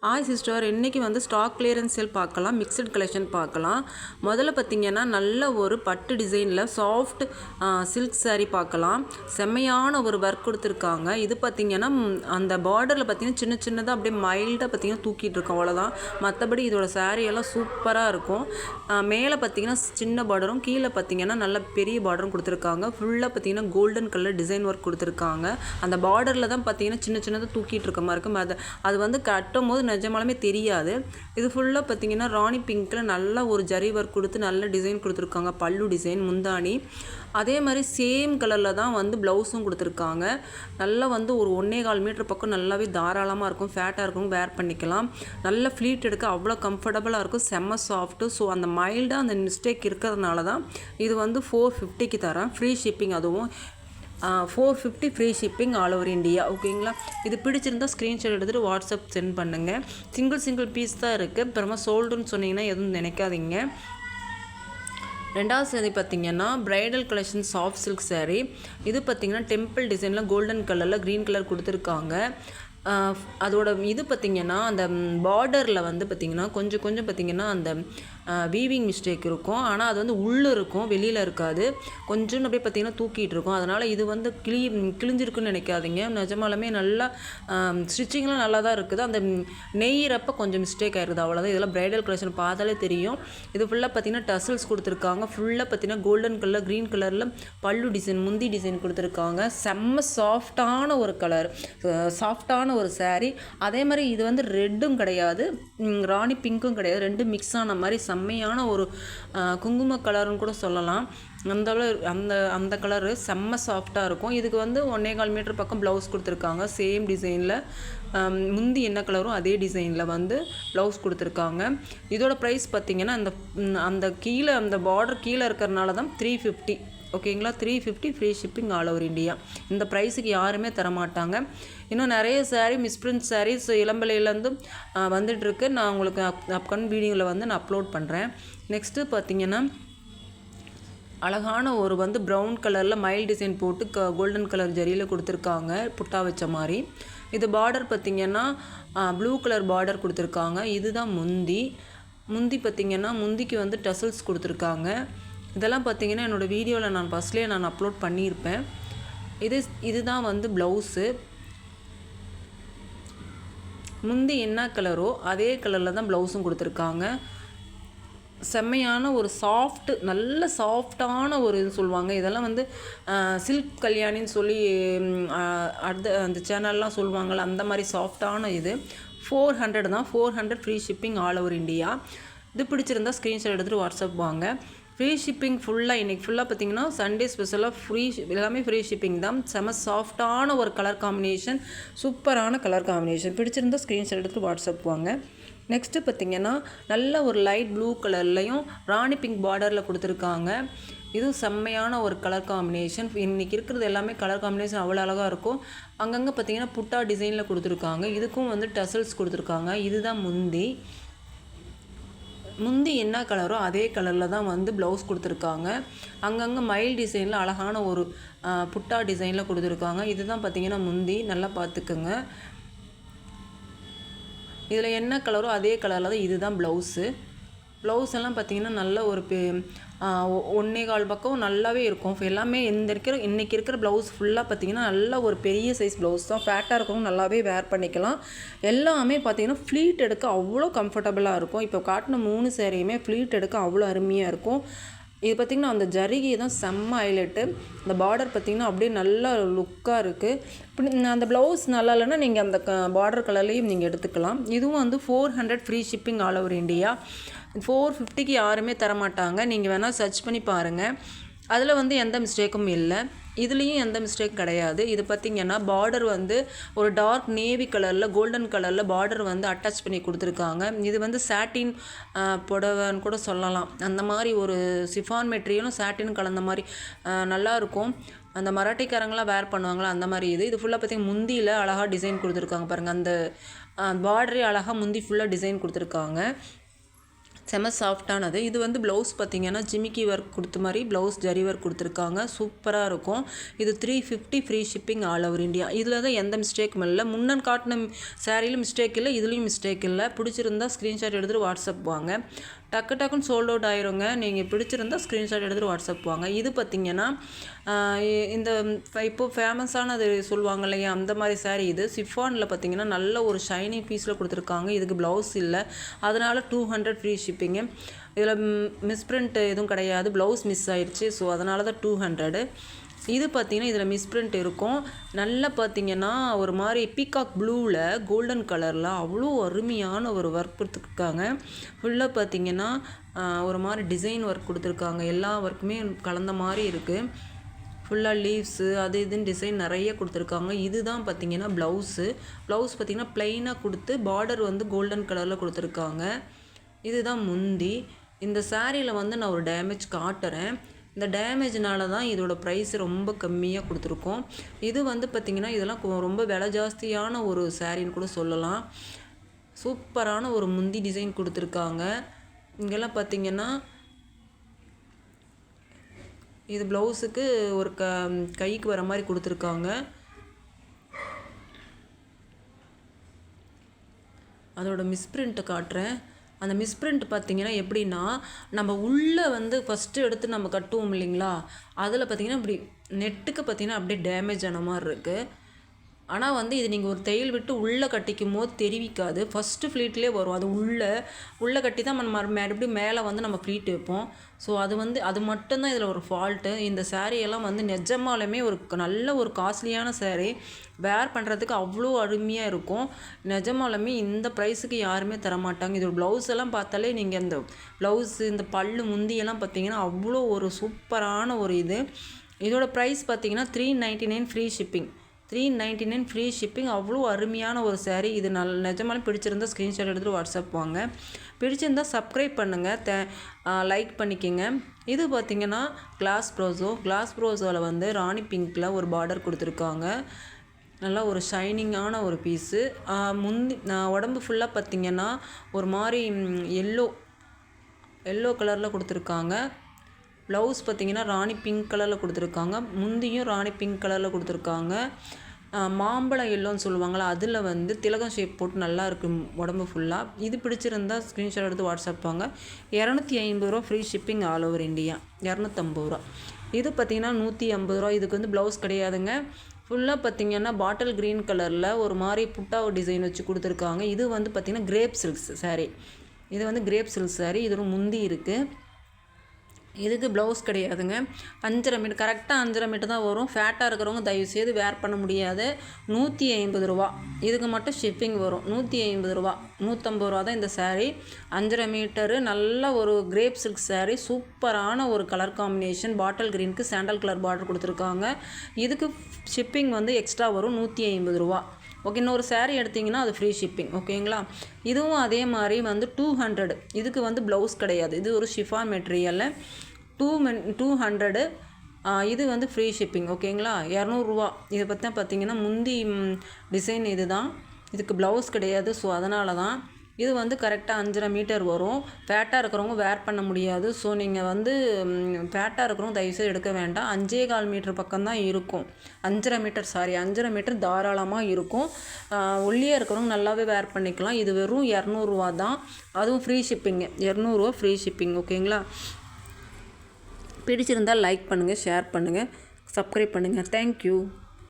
Hi sister, இன்றைக்கி வந்து stock clearance sale பார்க்கலாம், மிக்சட் கலெக்ஷன் பார்க்கலாம். முதல்ல பார்த்திங்கன்னா நல்ல ஒரு பட்டு டிசைனில் சாஃப்ட் சில்க் saree பார்க்கலாம். செம்மையான ஒரு ஒர்க் கொடுத்துருக்காங்க. இது பார்த்திங்கன்னா அந்த பார்டரில் பார்த்திங்கன்னா சின்ன சின்னதாக அப்படியே மைல்டாக பார்த்திங்கன்னா தூக்கிட்டு இருக்கோம், அவ்வளோதான். மற்றபடி இதோட saree எல்லாம் சூப்பராக இருக்கும். மேலே பார்த்திங்கன்னா சின்ன பார்டரும், கீழே பார்த்திங்கன்னா நல்ல பெரிய பார்டரும் கொடுத்துருக்காங்க. ஃபுல்லாக பார்த்திங்கன்னா கோல்டன் கலர் டிசைன் ஒர்க் கொடுத்துருக்காங்க. அந்த பார்டரில் தான் பார்த்திங்கன்னா சின்ன சின்னதாக தூக்கிட்டு இருக்க மாதிரி இருக்கும். அது வந்து கட்டும் போது நிஜமாலுமே தெரியாது. இது ஃபுல்லாக பார்த்தீங்கன்னா ராணி பிங்க்கில் நல்ல ஒரு ஜரி ஒர்க் கொடுத்து நல்ல டிசைன் கொடுத்துருக்காங்க. பல்லு டிசைன், முந்தானி அதே மாதிரி சேம் கலரில் தான் வந்து ப்ளவுஸும் கொடுத்துருக்காங்க. நல்லா வந்து ஒரு 1.25 மீட்டர் பக்கம் நல்லாவே தாராளமாக இருக்கும், ஃபேட்டாக இருக்கும், வேர் பண்ணிக்கலாம். நல்ல ஃப்ளீட் எடுக்க அவ்வளோ கம்ஃபர்டபுளாக இருக்கும், செம்ம சாஃப்ட்டு. ஸோ அந்த மைல்டாக அந்த மிஸ்டேக் இருக்கிறதுனால தான் இது வந்து 450க்கு தரேன், ஃப்ரீ ஷிப்பிங். அதுவும் 450 free shipping all over India. ஓகேங்களா? இது பிடிச்சிருந்தால் ஸ்க்ரீன்ஷாட் எடுத்துகிட்டு வாட்ஸ்அப் சென்ட் பண்ணுங்கள். சிங்கிள் பீஸ் தான் இருக்குது. அப்புறமா சோல்டுன்னு சொன்னீங்கன்னா எதுவும் நினைக்காதீங்க. ரெண்டாவது saree பார்த்திங்கன்னா bridal collection soft silk saree. இது பார்த்திங்கன்னா டெம்பிள் டிசைனில் கோல்டன் கலரில் க்ரீன் கலர் கொடுத்துருக்காங்க. அதோட இது பார்த்திங்கன்னா அந்த பார்டரில் வந்து பார்த்திங்கன்னா கொஞ்சம் பார்த்திங்கன்னா அந்த வீவிங் மிஸ்டேக் இருக்கும். ஆனால் அது வந்து உள்ளே இருக்கும், வெளியில் இருக்காது. கொஞ்சம் அப்படியே பார்த்திங்கன்னா தூக்கிட்டு இருக்கும். அதனால் இது வந்து கிழிஞ்சிருக்குன்னு நினைக்காதீங்க. நிஜமாலுமே நல்லா ஸ்டிச்சிங்லாம் நல்லா தான் இருக்குது. அந்த நெய்யிறப்போ கொஞ்சம் மிஸ்டேக் ஆகிருது, அவ்வளோதான். இதெல்லாம் ப்ரைடல் கலெக்ஷன் பார்த்தாலே தெரியும். இது ஃபுல்லாக பார்த்திங்கன்னா டசல்ஸ் கொடுத்துருக்காங்க. ஃபுல்லாக பார்த்திங்கன்னா கோல்டன் கலர், க்ரீன் கலரில் பல்லு டிசைன், முந்தி டிசைன் கொடுத்துருக்காங்க. செம்ம சாஃப்டான ஒரு கலர், சாஃப்டான ஒரு saree. அதே மாதிரி இது வந்து ரெட்டும் கிடையாது, ராணி பிங்க்கும் கிடையாது, ரெண்டும் மிக்ஸ் ஆன மாதிரி செம்மையான ஒரு குங்கும கலர்னு கூட சொல்லலாம். அந்த கலரு செம்ம சாஃப்டாக இருக்கும். இதுக்கு வந்து 1.25 மீட்டர் பக்கம் ப்ளவுஸ் கொடுத்துருக்காங்க. சேம் டிசைனில் முந்தி என்ன கலரும் அதே டிசைனில் வந்து ப்ளவுஸ் கொடுத்துருக்காங்க. இதோட ப்ரைஸ் பார்த்திங்கன்னா அந்த கீழே அந்த பார்டர் கீழே இருக்கிறனால தான் 350. ஓகேங்களா? 350 free shipping all over India. இந்த ப்ரைஸுக்கு யாருமே தரமாட்டாங்க. இன்னும் நிறைய saree, மிஸ்பிரிண்ட் sarees இளம்பிள்ளையிலேருந்து வந்துட்டுருக்கு. நான் உங்களுக்கு அப்கமிங் வீடியோவில் வந்து நான் அப்லோட் பண்ணுறேன். நெக்ஸ்ட்டு பார்த்திங்கன்னா அழகான ஒரு வந்து ப்ரௌன் கலரில் மைல் டிசைன் போட்டு கோல்டன் கலர் ஜரியில் கொடுத்துருக்காங்க, புட்டா வச்ச மாதிரி. இது பார்டர் பார்த்திங்கன்னா ப்ளூ கலர் பார்டர் கொடுத்துருக்காங்க. இதுதான் முந்தி பார்த்திங்கன்னா முந்திக்கு வந்து டசல்ஸ் கொடுத்துருக்காங்க. இதெல்லாம் பார்த்திங்கன்னா என்னோடய வீடியோவில் நான் ஃபஸ்ட்லேயே நான் அப்லோட் பண்ணியிருப்பேன். இதுதான் வந்து ப்ளவுஸு. முந்தி என்ன கலரோ அதே கலரில் தான் ப்ளவுஸும் கொடுத்துருக்காங்க. செம்மையான ஒரு சாஃப்ட், நல்ல சாஃப்டான ஒரு இது சொல்லுவாங்க. இதெல்லாம் வந்து சில்க் கல்யாணின்னு சொல்லி அந்த சேனல்லாம் சொல்லுவாங்கள்ல, அந்த மாதிரி சாஃப்டான இது. 400 தான், 400 free shipping all over India. இது பிடிச்சிருந்தால் ஸ்க்ரீன்ஷாட் எடுத்துகிட்டு வாட்ஸ்அப் வாங்க. ஃப்ரீ ஷிப்பிங் ஃபுல்லாக இன்றைக்கி ஃபுல்லாக பார்த்திங்கன்னா சண்டே ஸ்பெஷலாக எல்லாமே ஃப்ரீ ஷிப்பிங் தான். செம சாஃப்டான ஒரு கலர் காம்பினேஷன், சூப்பரான கலர் காம்பினேஷன். பிடிச்சிருந்தால் ஸ்க்ரீன்ஷாட் எடுத்துகிட்டு வாட்ஸ்அப் வாங்க. நெக்ஸ்ட்டு பார்த்திங்கன்னா நல்ல ஒரு லைட் ப்ளூ கலர்லையும் ராணி பிங்க் பார்டரில் கொடுத்துருக்காங்க. இதுவும் செம்மையான ஒரு கலர் காம்பினேஷன். இன்றைக்கி இருக்கிறது எல்லாமே கலர் காம்பினேஷன் அவ்வளோ அழகாக இருக்கும். அங்கங்கே பார்த்திங்கன்னா புட்டா டிசைனில் கொடுத்துருக்காங்க. இதுக்கும் வந்து டசல்ஸ் கொடுத்துருக்காங்க. இதுதான் முந்தி என்ன கலரோ அதே கலரில் தான் வந்து ப்ளவுஸ் கொடுத்துருக்காங்க. அங்கங்கே மயில் டிசைனில் அழகான ஒரு புட்டா டிசைனில் கொடுத்துருக்காங்க. இதுதான் பார்த்திங்கன்னா முந்தி, நல்லா பார்த்துக்குங்க. இதில் என்ன கலரோ அதே கலரில் தான் இதுதான் ப்ளவுஸ் எல்லாம் பார்த்திங்கன்னா நல்ல ஒரு 1.25 பக்கம் நல்லாவே இருக்கும். எல்லாமே இன்றைக்கி இருக்கிற ப்ளவுஸ் ஃபுல்லாக பார்த்திங்கன்னா நல்ல ஒரு பெரிய சைஸ் ப்ளவுஸ் தான். ஃபேட்டாக இருக்கவும் நல்லாவே வேர் பண்ணிக்கலாம். எல்லாமே பார்த்திங்கன்னா ஃப்ளீட் எடுக்க அவ்வளோ கம்ஃபர்டபுளாக இருக்கும். இப்போ காட்டின 3 சாரியுமே ஃப்ளீட் எடுக்க அவ்வளோ அருமையாக இருக்கும். இது பார்த்திங்கன்னா அந்த ஜரிகை தான் செம்ம ஹைலைட்டு. அந்த பார்டர் பார்த்திங்கன்னா அப்படியே நல்லா லுக்காக இருக்குது. இப்படி அந்த ப்ளவுஸ் நல்லா இல்லைன்னா நீங்கள் அந்த பார்டர் கலர்லேயும் நீங்கள் எடுத்துக்கலாம். இதுவும் வந்து 400 free shipping all over India. 450க்கு யாருமே தரமாட்டாங்க. நீங்கள் வேணால் சர்ச் பண்ணி பாருங்கள். அதில் வந்து எந்த மிஸ்டேக்கும் இல்லை, இதுலேயும் எந்த மிஸ்டேக் கிடையாது. இது பார்த்திங்கன்னா பார்டர் வந்து ஒரு டார்க் நேவி கலரில் கோல்டன் கலரில் பார்டர் வந்து அட்டாச் பண்ணி கொடுத்துருக்காங்க. இது வந்து சாட்டின் புடவைன்னு கூட சொல்லலாம். அந்த மாதிரி ஒரு சிஃபான் மெட்டீரியலும் சாட்டின் கலந்த மாதிரி நல்லாயிருக்கும். அந்த மராட்டிக்காரங்களாம் வேர் பண்ணுவாங்களா அந்த மாதிரி இது ஃபுல்லாக பார்த்திங்கன்னா முந்தியில் அழகாக டிசைன் கொடுத்துருக்காங்க பாருங்கள். அந்த பார்டரே அழகாக முந்தி ஃபுல்லாக டிசைன் கொடுத்துருக்காங்க. செம சாஃப்டானது. இது வந்து ப்ளவுஸ் பார்த்திங்கன்னா ஜிமிக்கி ஒர்க் கொடுத்த மாதிரி ப்ளவுஸ் ஜரி ஒர்க் கொடுத்துருக்காங்க. சூப்பராக இருக்கும். இது 350 free shipping all over India. இதில் தான் எந்த மிஸ்டேக்கும் இல்லை. முன்னன் காட்டின சாரியிலும் மிஸ்டேக் இல்லை, இதுலேயும் மிஸ்டேக் இல்லை. பிடிச்சிருந்தா ஸ்க்ரீன்ஷாட் எடுத்துகிட்டு வாட்ஸ்அப் வாங்க. டக்குன்னு சோல்ட் அவுட் ஆயிருங்க. நீங்கள் பிடிச்சிருந்தா ஸ்க்ரீன்ஷாட் எடுத்துகிட்டு வாட்ஸ்அப் வாங்க. இது பார்த்திங்கன்னா இந்த இப்போது ஃபேமஸானது சொல்லுவாங்க இல்லையா, அந்த மாதிரி சாரீ. இது சிஃபானில் பார்த்திங்கன்னா நல்ல ஒரு ஷைனிங் பீஸில் கொடுத்துருக்காங்க. இதுக்கு ப்ளவுஸ் இல்லை, அதனால் 200 ஃப்ரீ ஷிப்பிங்கு. இதில் மிஸ்பிரிண்ட் எதுவும் கிடையாது, ப்ளவுஸ் மிஸ் ஆயிடுச்சு. ஸோ அதனால தான் 200. இது பார்த்திங்கன்னா இதில் மிஸ்பிரிண்ட் இருக்கும். நல்லா பார்த்திங்கன்னா ஒரு மாதிரி பீகாக் ப்ளூவில் கோல்டன் கலரில் அவ்வளோ அருமையான ஒரு ஒர்க் கொடுத்துருக்காங்க. ஃபுல்லாக பார்த்திங்கன்னா ஒரு மாதிரி டிசைன் ஒர்க் கொடுத்துருக்காங்க. எல்லா ஒர்க்குமே கலந்த மாதிரி இருக்குது. ஃபுல்லாக லீவ்ஸு அது இதுன்னு டிசைன் நிறைய கொடுத்துருக்காங்க. இதுதான் பார்த்திங்கன்னா ப்ளவுஸ் பார்த்திங்கன்னா ப்ளைனாக கொடுத்து பார்டர் வந்து கோல்டன் கலரில் கொடுத்துருக்காங்க. இதுதான் முந்தி. இந்த சாரியில் வந்து நான் ஒரு டேமேஜ் காட்டுறேன். இந்த டேமேஜ்னால தான் இதோட ப்ரைஸ் ரொம்ப கம்மியாக கொடுத்துருக்கோம். இது வந்து பார்த்திங்கன்னா இதெல்லாம் ரொம்ப விலை ஜாஸ்தியான ஒரு சாரின்னு கூட சொல்லலாம். சூப்பரான ஒரு முந்தி டிசைன் கொடுத்துருக்காங்க. இங்கெல்லாம் பார்த்திங்கன்னா இது ப்ளவுஸுக்கு ஒரு கைக்கு வர மாதிரி கொடுத்துருக்காங்க. அதோட மிஸ்பிரிண்ட்டை காட்டுறேன். அந்த மிஸ்பிரிண்ட் பார்த்திங்கன்னா எப்படின்னா, நம்ம உள்ளே வந்து ஃபஸ்ட்டு எடுத்து நம்ம கட்டுவோம் இல்லைங்களா, அதில் பார்த்திங்கன்னா இப்படி நெட்டுக்கு பார்த்திங்கன்னா அப்படியே டேமேஜ் ஆன மாதிரி இருக்குது. ஆனால் வந்து இது நீங்கள் ஒரு தையல் விட்டு உள்ளே கட்டிக்கும் போது தெரிவிக்காது. ஃபஸ்ட்டு ஃப்ளீட்லேயே வரும். அது உள்ளே கட்டி தான் நம்ம மறுபடியும் மேலே வந்து நம்ம ஃப்ளீட் வைப்போம். ஸோ அது மட்டும்தான் இதில் ஒரு ஃபால்ட்டு. இந்த சாரியெல்லாம் வந்து நிஜமாலுமே ஒரு நல்ல ஒரு காஸ்ட்லியான சாரீ. வேர் பண்ணுறதுக்கு அவ்வளோ அருமையாக இருக்கும். நிஜமாலுமே இந்த ப்ரைஸுக்கு யாருமே தரமாட்டாங்க. இதோட ப்ளவுஸ் எல்லாம் பார்த்தாலே நீங்கள் இந்த ப்ளவுஸு இந்த பல்லு முந்தியெல்லாம் பார்த்தீங்கன்னா அவ்வளோ ஒரு சூப்பரான ஒரு இது. இதோட ப்ரைஸ் பார்த்திங்கன்னா 399 ஃப்ரீ ஷிப்பிங். 399 free shipping. அவ்வளோ அருமையான ஒரு சாரீ. இது நிஜமாலும் பிடிச்சிருந்தால் ஸ்க்ரீன்ஷாட் எடுத்துகிட்டு வாட்ஸ்அப் வாங்க. பிடிச்சிருந்தால் சப்ஸ்கிரைப் பண்ணுங்கள், லைக் பண்ணிக்கோங்க. இது பார்த்திங்கன்னா கிளாஸ் ப்ரோஸோவில் வந்து ராணி பிங்க்கில் ஒரு பார்டர் கொடுத்துருக்காங்க. நல்லா ஒரு ஷைனிங்கான ஒரு பீஸு. உடம்பு ஃபுல்லாக பார்த்திங்கன்னா ஒரு மாதிரி எல்லோ கலரில் கொடுத்துருக்காங்க. ப்ளவுஸ் பார்த்திங்கன்னா ராணி பிங்க் கலரில் கொடுத்துருக்காங்க. முந்தியும் ராணி பிங்க் கலரில் கொடுத்துருக்காங்க. மாம்பழம் எல்லோன்னு சொல்லுவாங்களா, அதில் வந்து திலகம் ஷேப் போட்டு நல்லா இருக்கும் உடம்பு ஃபுல்லாக. இது பிடிச்சிருந்தால் ஸ்க்ரீன்ஷாட் எடுத்து வாட்ஸ்அப் வாங்க. 250 ரூபா free shipping all over India. 250 ரூபா. இது பார்த்திங்கன்னா 150 ரூபா. இதுக்கு வந்து ப்ளவுஸ் கிடையாதுங்க. ஃபுல்லாக பார்த்திங்கன்னா பாட்டில் க்ரீன் கலரில் ஒரு மாதிரி புட்டாவை டிசைன் வச்சு கொடுத்துருக்காங்க. இது வந்து பார்த்திங்கன்னா கிரேப் சில்க்ஸ் சாரீ. இது வந்து கிரேப் சில்க் சாரீ. இதோட முந்தி இருக்குது. இதுக்கு ப்ளவுஸ் கிடையாதுங்க. 5.5 மீட்டர், கரெக்டாக 5.5 மீட்டர் தான் வரும். ஃபேட்டாக இருக்கிறவங்க தயவுசெய்து வேர் பண்ண முடியாது. 150 ரூபா. இதுக்கு மட்டும் ஷிப்பிங் வரும். 150 ரூபா. 150 ரூபா தான் இந்த சாரீ. 5.5 மீட்டரு நல்ல ஒரு கிரேப் சில்க் சாரீ. சூப்பரான ஒரு கலர் காம்பினேஷன். பாட்டில் க்ரீனுக்கு சாண்டல் கலர் பார்டர் கொடுத்துருக்காங்க. இதுக்கு ஷிப்பிங் வந்து எக்ஸ்ட்ரா வரும். 150 ரூபா. ஓகே, இன்னொரு சாரீ எடுத்திங்கன்னா அது ஃப்ரீ ஷிப்பிங். ஓகேங்களா. இதுவும் அதே மாதிரி வந்து 200. இதுக்கு வந்து ப்ளவுஸ் கிடையாது. இது ஒரு ஷிஃபான் மெட்டீரியலில் 200. இது வந்து ஃப்ரீ ஷிப்பிங். ஓகேங்களா. 200 ரூபா. இதை பற்றி பார்த்திங்கன்னா முந்தி டிசைன் இது தான். இதுக்கு ப்ளவுஸ் கிடையாது. ஸோ அதனால தான் இது வந்து கரெக்டாக 5.5 மீட்டர் வரும். ஃபேட்டாக இருக்கிறவங்க வேர் பண்ண முடியாது. ஸோ நீங்கள் வந்து ஃபேட்டாக இருக்கிறவங்க தயவுசெய்து எடுக்க வேண்டாம். 5.25 மீட்டர் பக்கம்தான் இருக்கும். 5.5 மீட்டர் தாராளமாக இருக்கும். ஒல்லியாக இருக்கிறவங்க நல்லாவே வேர் பண்ணிக்கலாம். இது வெறும் 200 ரூபா தான். அதுவும் ஃப்ரீ ஷிப்பிங்கு. 200 ரூபா ஃப்ரீ ஷிப்பிங். ஓகேங்களா. பிடிச்சிருந்தால் லைக் பண்ணுங்கள், ஷேர் பண்ணுங்கள், சப்ஸ்கிரைப் பண்ணுங்கள். தேங்க்யூ.